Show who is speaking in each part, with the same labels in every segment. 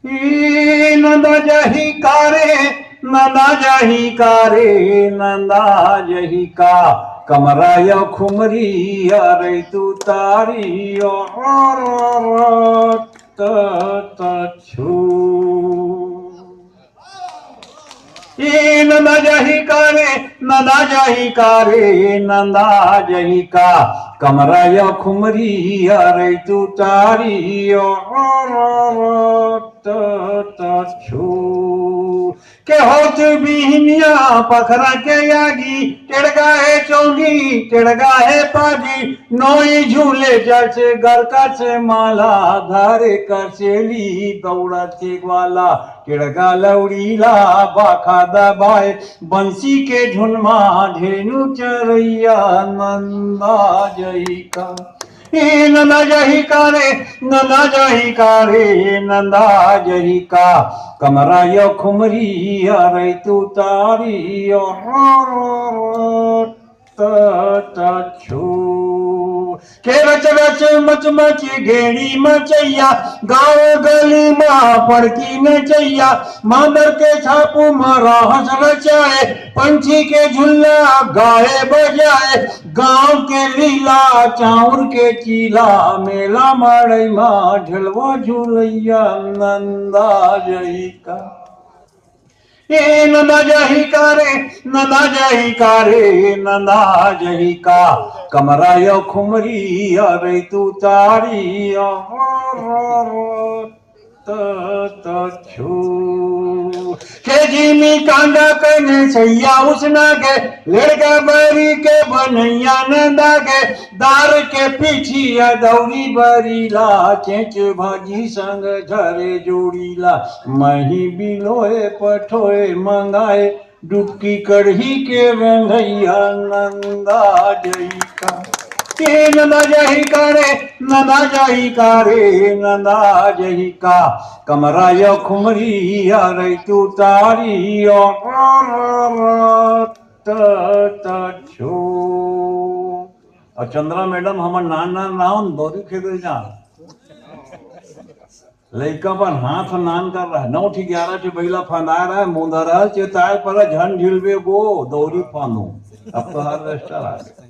Speaker 1: नंदा जही कारे नंदा जही कारे नंदा जही का कमरा या खुमरी अरे तू तारी और तू नंदा जही कारे नंदा जही कारे नंदा जही का कमरा या खुमरी अरे तू तारी और के होत बिहनिया पखरा के यागी टेड़गा है चौंगी टेड़गा है पाजी नोई झूले जैसे घर का से माला धारे का चेली दौड़ा के ग्वाला टेड़गा लौड़ीला बाखा दबाए बंसी के झुनमा ढेनु चरैया नंदा जई का नंदा जही कारे नंदा जही कारे नंदा जही का कमरा यो खुमरी अरे तू तारी के रच रच मच मच घेड़ी मचैया गाँव गली माँ पड़की नचैया मांदर के छापू मारा हंस रचाए पंछी के झुल्ला गाए बजाए गांव के लीला चाउर के चीला मेला माड़ई माँ ढलवा झूलैया नंदा जही का नंदा जही कारे नंदा जही कारे नंदा जही का कमरा यो खुमरी अरे तू तारी खेजी कांदा कने सैया उसना के लड़का बरी के बनैया नंदा के दार के पीछिया दौड़ी बरीला चेच भाजी संग झरे जोड़ीला मही बिलोए पठोए मंगाए डुबकी कढ़ी के रंगैया नंदा जई का नंदा जही कारे नंदा जही कारे नंदा जही का कमरा यो खुमरी अरे तू तारी और चंद्रा मैडम हमार नान नान नाउन दौरी खेदे जा लड़का पर हाथ नान कर रहा है 9-11 से बैला फंदा रहा है मुंदा रहा है चेताए पर झन झिलबे गो दौरी फानू अब तो हर रेस्टर आ गया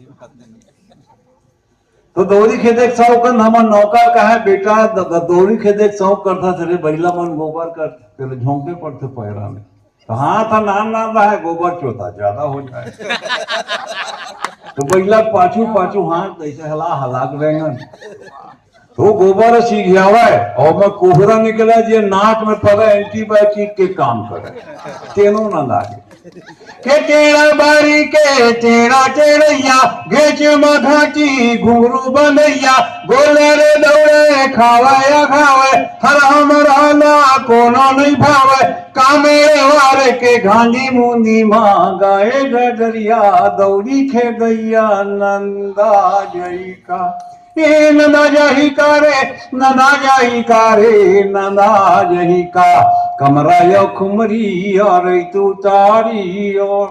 Speaker 1: तो दौरी खेदे सौकन हमार नौकर का है बेटा दौरी खेदे शौक करता थे बैला मन गोबर कर तेरे झोंके पड़ते पैरा में तो हाथ नान नान रहा है गोबर चोता ज्यादा हो जाए तो बैला पाछू पाछू हाथ ऐसे हला हलाक रहेंगे तो गोबर सीख जावा है और मैं कोहरा निकला जे नाक में पड़ा एंटीबायोटिक के काम करे तेनो ना लागे के टेढ़ा बारी के टेढ़ा टेढ़ैया घेच मघाटी घुंगरू बनैया गोले रे दौड़े खावे हर हमरा ना कोनो नहीं भावे कामे वारे के घांडी मुंदी माँ गाए डरिया दौड़ी खे गैया नंदा जई का नंदा जही कारे नंदा जही कारे नंदा जही का कमरा यो खुमरी अरे तू तारी और